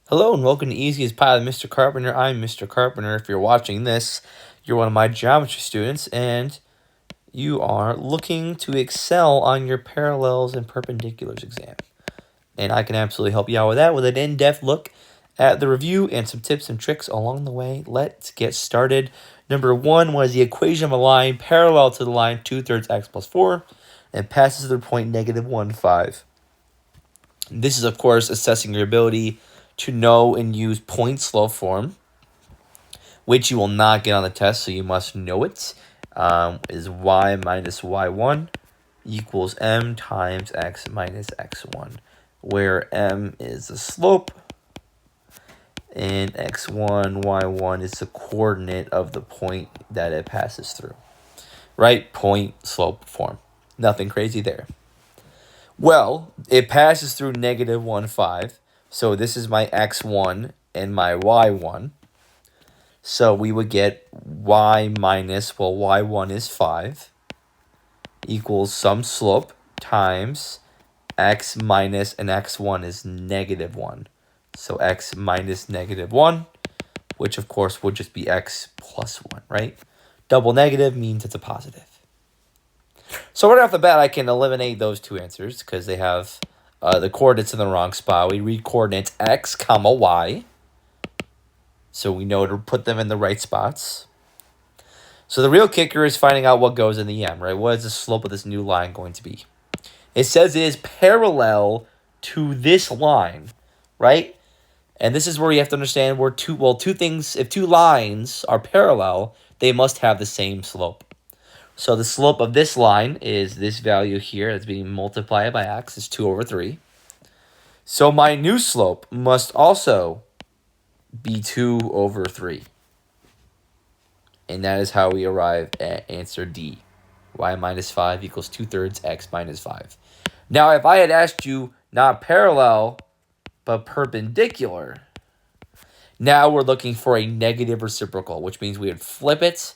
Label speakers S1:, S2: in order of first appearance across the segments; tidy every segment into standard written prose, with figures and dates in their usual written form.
S1: Hello and welcome to Easy as Pie with Mr. Carpenter. I'm Mr. Carpenter. If you're watching this, you're one of my geometry students and you are looking to excel on your parallels and perpendiculars exam. And I can absolutely help you out with that with an in-depth look at the review and some tips and tricks along the way. Let's get started. Number one was the equation of a line parallel to the line 2/3 x plus 4 and passes through point negative 1, 5. This is, of course, assessing your ability to know and use point slope form, which you will not get on the test, so you must know it. Is y minus y1 equals m times x minus x1, where m is the slope and x1, y1 is the coordinate of the point that it passes through. Right? Point slope form. Nothing crazy there. Well, it passes through negative 1, 5. So this is my x1 and my y1. So we would get y minus, well, y1 is 5, equals some slope times x minus, and x1 is negative 1. So x minus negative 1, which of course would just be x plus 1, right? Double negative means it's a positive. So right off the bat, I can eliminate those two answers because they have the coordinates in the wrong spot. We read coordinates x, comma, y. So we know to put them in the right spots. So the real kicker is finding out what goes in the m, right? What is the slope of this new line going to be? It says it is parallel to this line, right? And this is where you have to understand where two things, if two lines are parallel, they must have the same slope. So the slope of this line is this value here that's being multiplied by x is 2/3. So my new slope must also be 2/3. And that is how we arrive at answer D. Y minus 5 equals 2/3 x minus 5. Now, if I had asked you not parallel, but perpendicular, now we're looking for a negative reciprocal, which means we would flip it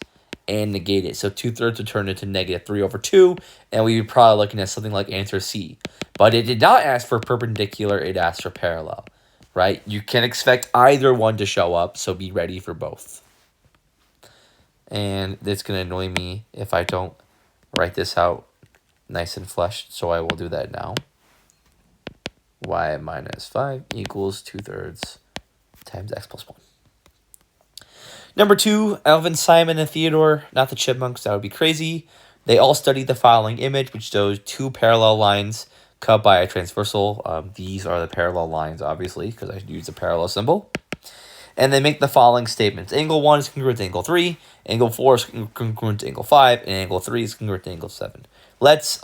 S1: and negate it. So 2/3 would turn into negative 3/2, and we would probably looking at something like answer C. But it did not ask for perpendicular, it asked for parallel, right? You can expect either one to show up, so be ready for both. And it's going to annoy me if I don't write this out nice and fleshed, so I will do that now. Y minus 5 equals 2/3 times x plus 1. Number two, Alvin, Simon, and Theodore, not the chipmunks, that would be crazy. They all studied the following image, which shows two parallel lines cut by a transversal. These are the parallel lines, obviously, because I use the parallel symbol. And they make the following statements. Angle 1 is congruent to angle 3, angle 4 is congruent to angle 5, and angle 3 is congruent to angle 7. Let's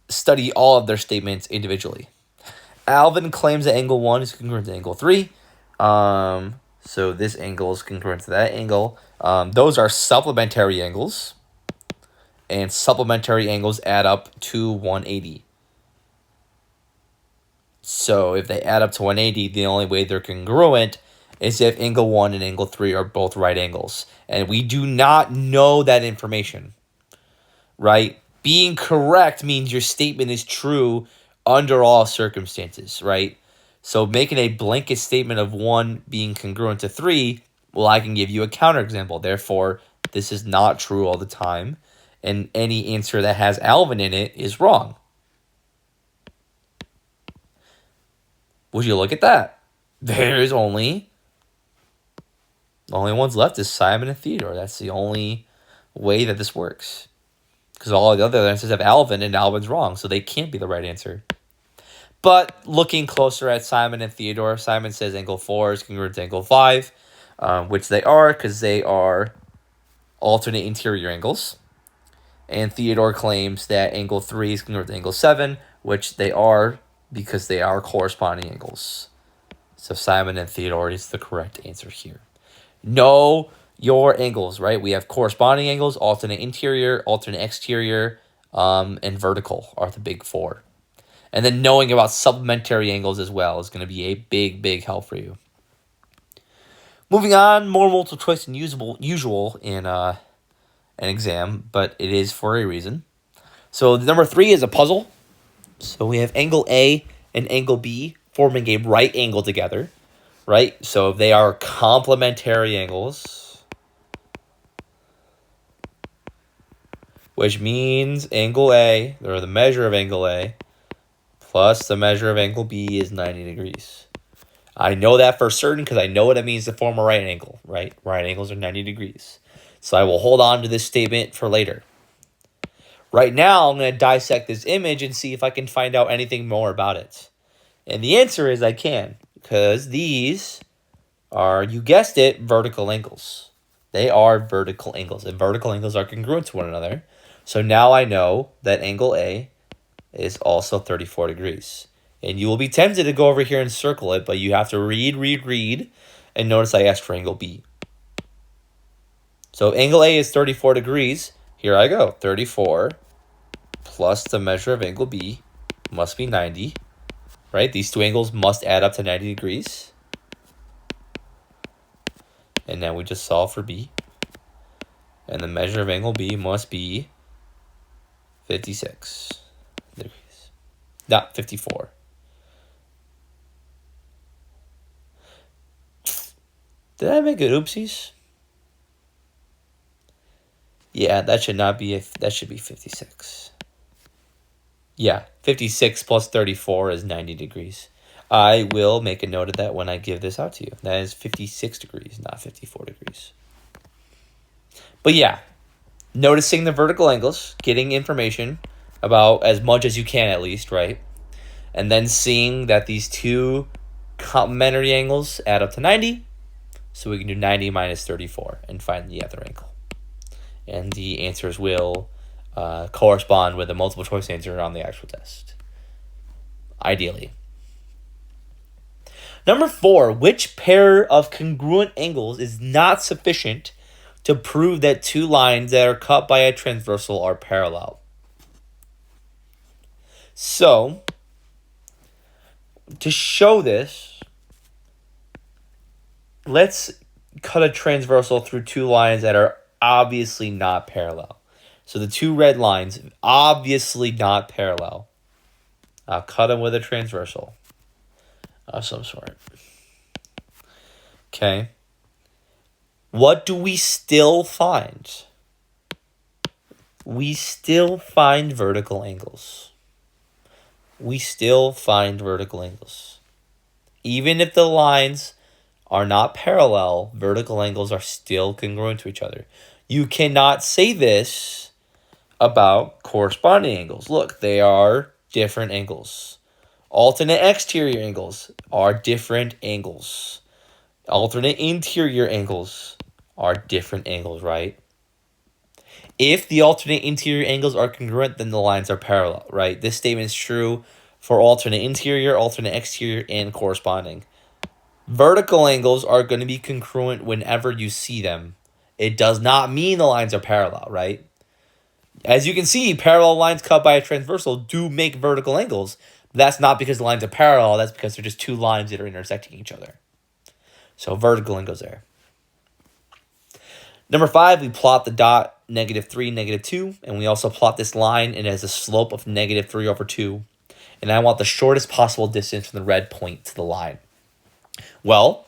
S1: study all of their statements individually. Alvin claims that angle 1 is congruent to angle 3. So this angle is congruent to that angle. Those are supplementary angles. And supplementary angles add up to 180. So if they add up to 180, the only way they're congruent is if angle 1 and angle 3 are both right angles. And we do not know that information, right? Being correct means your statement is true under all circumstances, right? So making a blanket statement of 1 being congruent to 3, well, I can give you a counterexample. Therefore, this is not true all the time, and any answer that has Alvin in it is wrong. Would you look at that? There's only the only ones left is Simon and Theodore. That's the only way that this works. Because all the other answers have Alvin, and Alvin's wrong, so they can't be the right answer. But looking closer at Simon and Theodore, Simon says angle 4 is congruent to angle 5, which they are because they are alternate interior angles. And Theodore claims that angle 3 is congruent to angle 7, which they are because they are corresponding angles. So Simon and Theodore is the correct answer here. Know your angles, right? We have corresponding angles, alternate interior, alternate exterior, and vertical are the big four. And then knowing about supplementary angles as well is going to be a big, big help for you. Moving on, more multiple choice than usual in an exam, but it is for a reason. So number 3 is a puzzle. So we have angle A and angle B forming a right angle together. right? So if they are complementary angles, which means angle A, or the measure of angle A, plus the measure of angle B is 90 degrees. I know that for certain because I know what it means to form a right angle, right? Right angles are 90 degrees. So I will hold on to this statement for later. Right now, I'm going to dissect this image and see if I can find out anything more about it. And the answer is I can, because these are, you guessed it, vertical angles. They are vertical angles, and vertical angles are congruent to one another. So now I know that angle A is also 34 degrees. And you will be tempted to go over here and circle it, but you have to read, and notice I asked for angle B. So angle A is 34 degrees. Here I go, 34 plus the measure of angle B must be 90, right? These two angles must add up to 90 degrees. And now we just solve for B. And the measure of angle B must be 56 degrees, not 54. Did I make it oopsies? Yeah, that should not be, that should be 56. Yeah, 56 plus 34 is 90 degrees. I will make a note of that when I give this out to you. That is 56 degrees, not 54 degrees. But yeah, noticing the vertical angles, getting information about as much as you can at least, right? And then seeing that these two complementary angles add up to 90. So we can do 90 minus 34 and find the other angle. And the answers will correspond with a multiple choice answer on the actual test. Ideally. Number 4, which pair of congruent angles is not sufficient to prove that two lines that are cut by a transversal are parallel? So, to show this, let's cut a transversal through two lines that are obviously not parallel. So the two red lines, obviously not parallel. I'll cut them with a transversal of some sort. Okay. What do we still find? We still find vertical angles. We still find vertical angles. Even if the lines are not parallel, vertical angles are still congruent to each other. You cannot say this about corresponding angles. Look, they are different angles. Alternate exterior angles are different angles. Alternate interior angles are different angles, right? If the alternate interior angles are congruent, then the lines are parallel, right? This statement is true for alternate interior, alternate exterior, and corresponding. Vertical angles are going to be congruent whenever you see them. It does not mean the lines are parallel, right? As you can see, parallel lines cut by a transversal do make vertical angles. That's not because the lines are parallel. That's because they're just two lines that are intersecting each other. So vertical angles there. Number 5, we plot the dot -3, -2. And we also plot this line. And it has a slope of -3 over 2. And I want the shortest possible distance from the red point to the line. Well,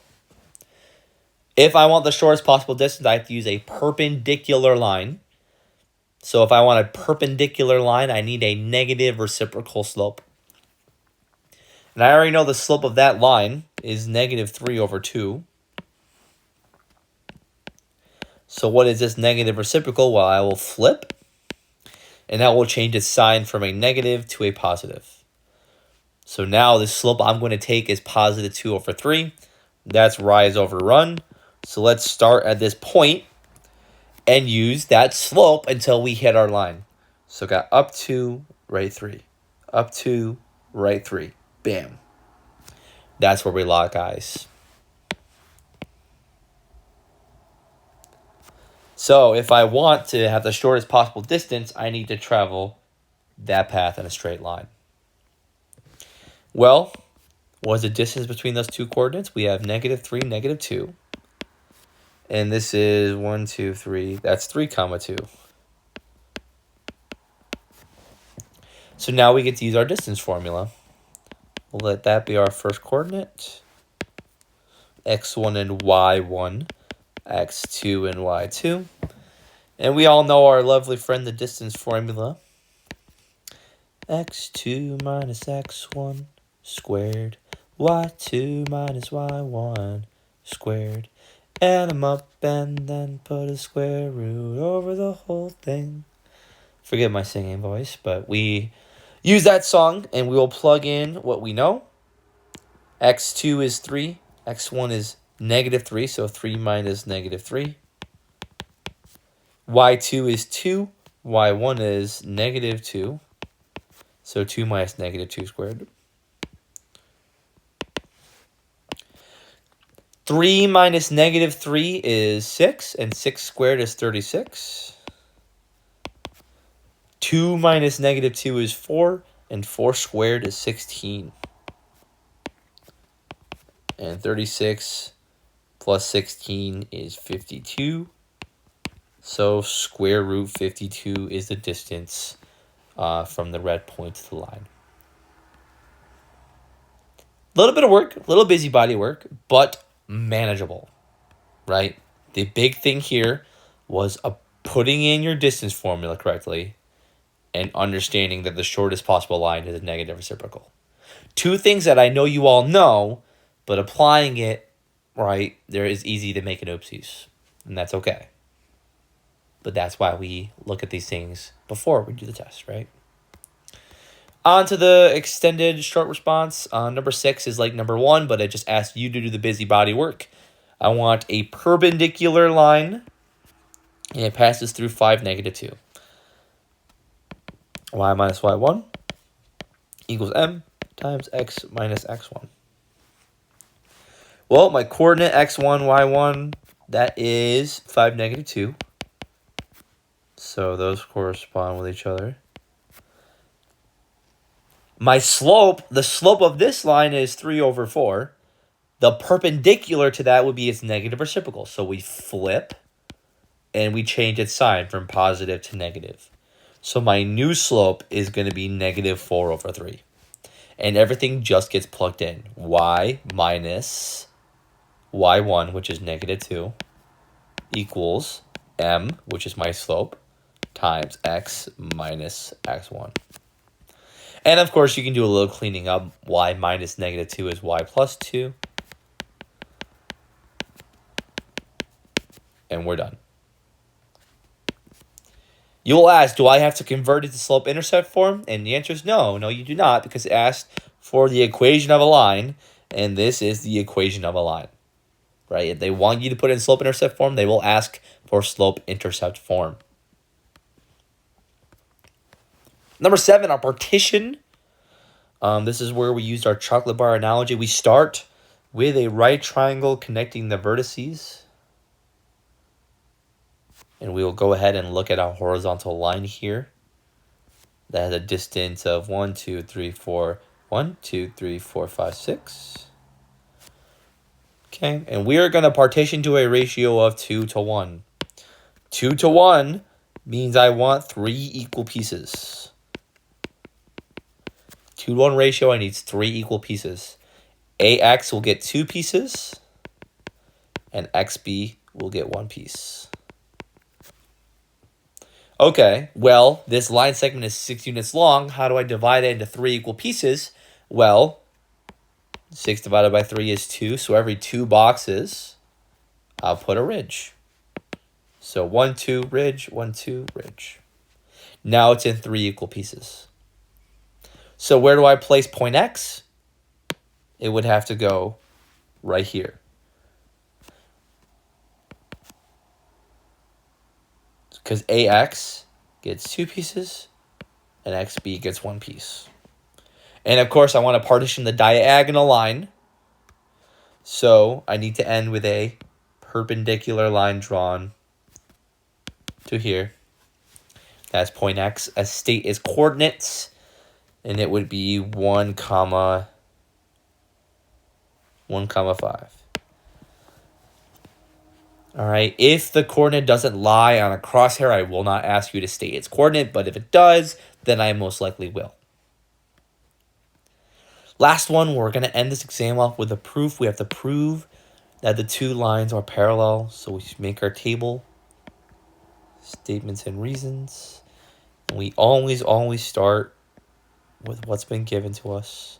S1: if I want the shortest possible distance, I have to use a perpendicular line. So if I want a perpendicular line, I need a negative reciprocal slope. And I already know the slope of that line is -3 over 2. So what is this negative reciprocal? Well, I will flip. And that will change its sign from a negative to a positive. So now the slope I'm going to take is +2 over 3. That's rise over run. So let's start at this point and use that slope until we hit our line. So got up 2, right 3. Up 2, right 3. Bam. That's where we lock eyes. So if I want to have the shortest possible distance, I need to travel that path in a straight line. Well, what's the distance between those two coordinates? We have -3, -2. And this is 1, 2, 3. That's 3, 2. So now we get to use our distance formula. We'll let that be our first coordinate. x1 and y1, x2 and y2. And we all know our lovely friend, the distance formula. x2 minus x1 squared, y2 minus y1 squared. Add them up and then put a square root over the whole thing. Forgive my singing voice, but we use that song and we will plug in what we know. x2 is 3, x1 is -3, so 3 minus -3. y2 is 2, y1 is -2, so 2 minus -2 squared. 3 minus -3 is 6, and 6 squared is 36. 2 minus -2 is 4, and 4 squared is 16. And 36 plus 16 is 52. So square root 52 is the distance from the red point to the line. A little bit of work, a little busybody work, but manageable, right? The big thing here was putting in your distance formula correctly and understanding that the shortest possible line is a negative reciprocal. Two things that I know you all know, but applying it, right, there is easy to make an oopsies, and that's okay. But that's why we look at these things before we do the test, right? On to the extended short response. Number 6 is like number 1, but it just asks you to do the busybody work. I want a perpendicular line, and it passes through 5, -2. Y minus y1 equals m times x minus x1. Well, my coordinate x1, y1, that is 5, -2. So those correspond with each other. My slope, the slope of this line is 3 over 4. The perpendicular to that would be its negative reciprocal. So we flip and we change its sign from positive to negative. So my new slope is going to be -4 over 3. And everything just gets plugged in. Y minus y1, which is -2, equals m, which is my slope, times x minus x1. And of course, you can do a little cleaning up. Y minus -2 is y plus 2. And we're done. You will ask, do I have to convert it to slope-intercept form? And the answer is no. No, you do not, because it asked for the equation of a line, and this is the equation of a line. Right? If they want you to put it in slope-intercept form, they will ask for slope-intercept form. Number 7, our partition. This is where we used our chocolate bar analogy. We start with a right triangle connecting the vertices. And we will go ahead and look at our horizontal line here. That has a distance of 1, 2, 3, 4, 1, 2, 3, 4, 5, 6. Okay, and we are going to partition to a ratio of 2 to 1. 2 to 1 means I want 3 equal pieces. 2 to 1 ratio, I need 3 equal pieces. AX will get 2 pieces, and XB will get 1 piece. Okay, well, this line segment is 6 units long. How do I divide it into 3 equal pieces? Well, 6 divided by 3 is 2, so every 2 boxes, I'll put a ridge. So 1, 2, ridge, 1, 2, ridge. Now it's in 3 equal pieces. So where do I place point X? It would have to go right here. Because AX gets 2 pieces and XB gets 1 piece. And of course, I want to partition the diagonal line. So I need to end with a perpendicular line drawn to here. That's point X. As state is coordinates. And it would be 1, 5. All right, if the coordinate doesn't lie on a crosshair, I will not ask you to state its coordinate, but if it does, then I most likely will. Last one, we're going to end this exam off with a proof. We have to prove that the two lines are parallel. So we make our table, statements and reasons. And we always start with what's been given to us.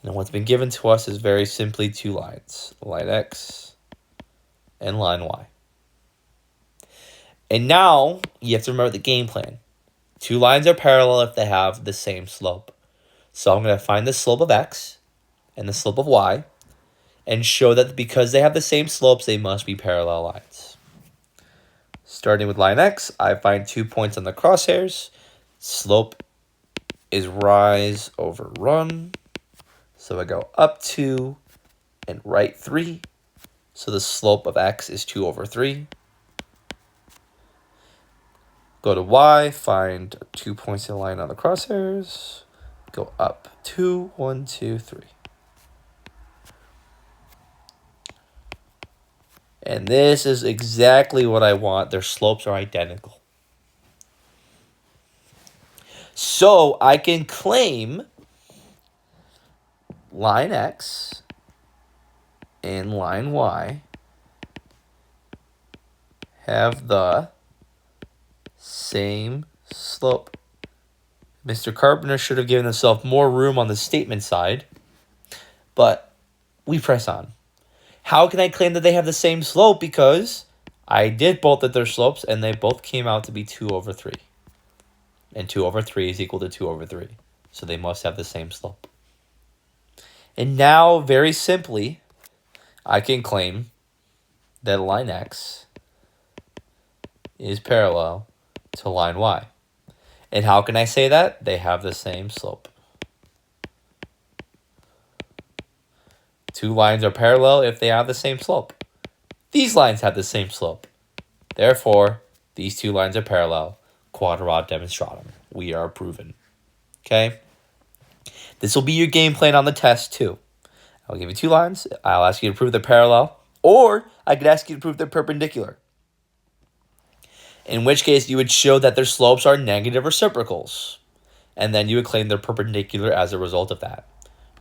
S1: And what's been given to us is very simply two lines, line X and line Y. And now you have to remember the game plan. Two lines are parallel if they have the same slope. So I'm going to find the slope of X and the slope of Y and show that because they have the same slopes, they must be parallel lines. Starting with line X, I find 2 points on the crosshairs. Slope is rise over run. So I go up 2 and right 3. So the slope of X is 2 over 3. Go to Y, find 2 points in line on the crosshairs. Go up 2, 1, 2, 3. And this is exactly what I want. Their slopes are identical. So I can claim line X and line Y have the same slope. Mr. Carpenter should have given himself more room on the statement side, but we press on. How can I claim that they have the same slope? Because I did both of their slopes, and they both came out to be 2 over 3. And 2 over 3 is equal to 2 over 3. So they must have the same slope. And now, very simply, I can claim that line X is parallel to line Y. And how can I say that? They have the same slope. Two lines are parallel if they have the same slope. These lines have the same slope. Therefore, these two lines are parallel. Quadrata demonstratum. We are proven. Okay? This will be your game plan on the test too. I'll give you two lines. I'll ask you to prove they're parallel. Or I could ask you to prove they're perpendicular. In which case, you would show that their slopes are negative reciprocals. And then you would claim they're perpendicular as a result of that.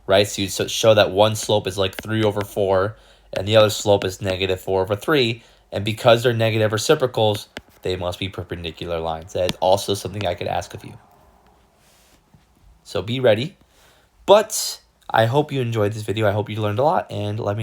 S1: Right? So you'd show that one slope is like 3 over 4, and the other slope is negative 4 over 3. And because they're negative reciprocals, they must be perpendicular lines. That is also something I could ask of you. So be ready. But I hope you enjoyed this video. I hope you learned a lot, and let me know.